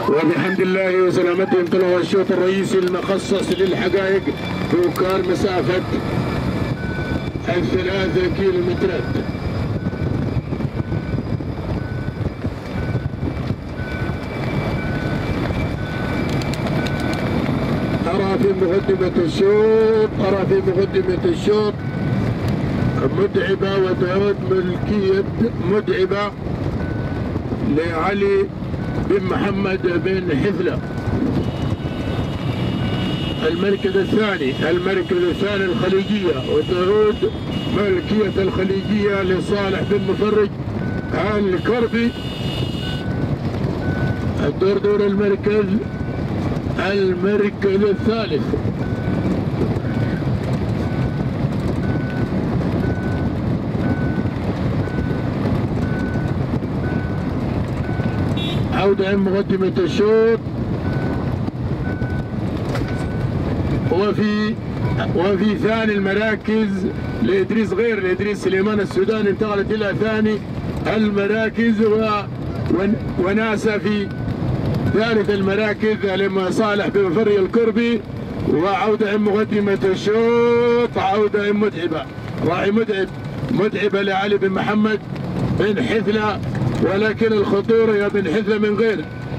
وبحمد الله وسلامته انطلق الشوط الرئيسي المخصص للحقائق وكان مسافة 3 كيلومترات. أرى في مقدمة الشوط متعبة وتعود ملكية متعبة لعلي بن محمد بن حثلة. المركز الثاني الخليجية، وتعود ملكية الخليجية لصالح بن مفرج الكربي. الدردور المركز الثالث. عودة عن مقدمة الشوط. وفي ثاني المراكز لإدريس سليمان السوداني انتقلت إلى ثاني المراكز، وناسا في ثالث المراكز لصالح بن مفرج الكربي. وعودة عن مقدمة الشوط عودة عن راعي متعبة لعلي بن محمد بن حثلة، ولكن الخطورة يا بن حثلة من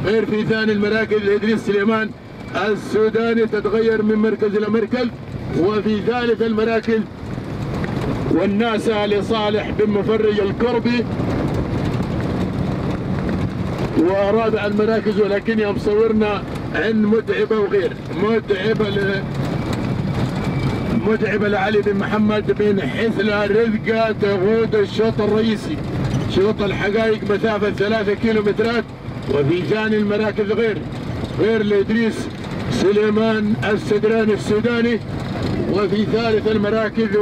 غير في ثاني المراكز لإدريس سليمان السوداني تتغير من مركز إلى مركز. وفي ثالث المراكز والناسة لصالح بن مفرج الكربي. ورابع المراكز ولكن يوم صورنا عن متعبة لعلي بن محمد بن حثلة رزقة تغود الشوط الرئيسي. شوط الحقائق مسافة 3 كيلومترات. وفي ثاني المراكز غير لإدريس سليمان السدراني السوداني. وفي ثالث المراكز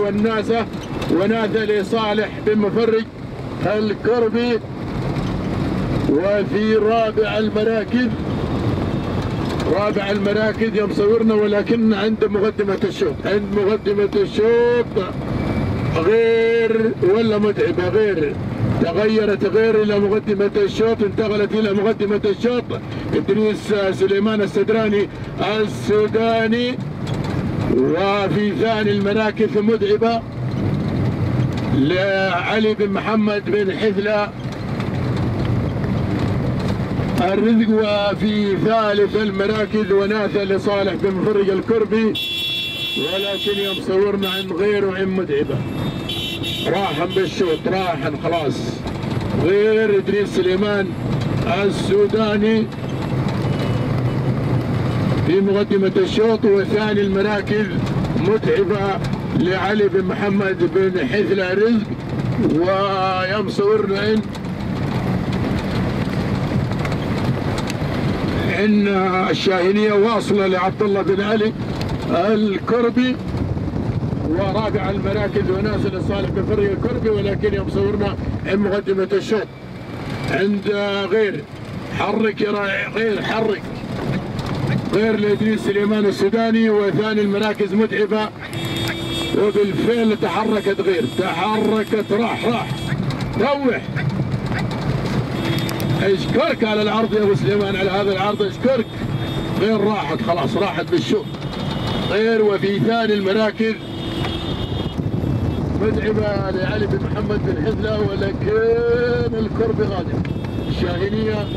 وناسة لصالح بن مفرج الكربي. وفي رابع المراكز يوم صورنا ولكن عند مقدمة الشوط غير تغيرت إلى مقدمة الشوط، انتقلت إلى مقدمة الشوط إدريس سليمان السدراني السوداني. وفي ثاني المراكز متعبة لعلي بن محمد بن حثلة الرزق. وفي ثالث المراكز وناسة لصالح بن مفرج الكربي، ولكن يوم صورنا عن غير وعن متعبة راحا بالشوط خلاص. غير إدريس سليمان السوداني في مقدمة الشوط. وثاني المراكز متعبة لعلي بن محمد بن حثلة رزق. ويوم صورنا عن الشاهينية واصلة لعبد الله بن علي الكربي. ورابع المراكز وناسة لصالح بن مفرج الكربي، ولكن يوم صورنا عن مقدمة الشوط عند غير حرك يا راعي غير لإدريس سليمان السوداني. وثاني المراكز متعبة، وبالفعل تحركت راح روح. اشكرك على العرض يا ابو سليمان، على هذا العرض اشكرك. غير راحت بالشوط غير. وفي ثاني المراكز متعبة لعلي بن محمد بن حثلة، ولكن الكربي غادر. الشاهينية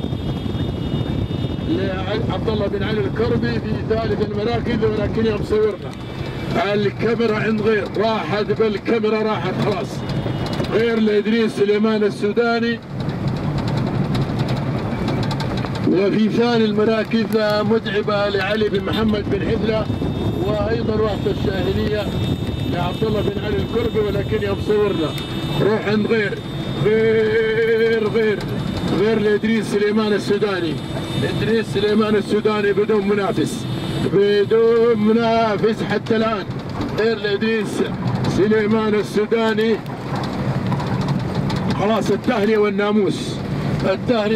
لعبد الله بن علي الكربي في ثالث المراكز، ولكن يوم صورنا الكاميرا عند غير راحت خلاص. غير لإدريس سليمان السوداني. وفي ثاني المراكز متعبة لعلي بن محمد بن حثلة، وأيضا واحدة الشاهينية لعبد الله بن علي الكربي، ولكن يوم صورنا روح عند غير لإدريس سليمان السوداني بدون منافس حتى الآن. غير لإدريس سليمان السوداني خلاص التهنئة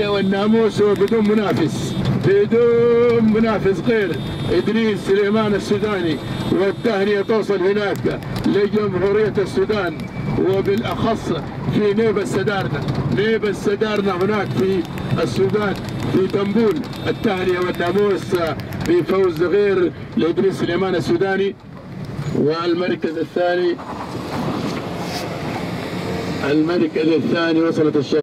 والناموس وبدون منافس. بدون منافس غير إدريس سليمان السوداني، والتهنئة توصل هناك لجمهورية السودان وبالأخص في نيبة السدارنة. نيبة السدارنة هناك في السودان في تنبول، التهنئة والناموس بفوز غير لإدريس سليمان السوداني. والمركز الثاني وصلت الشباب.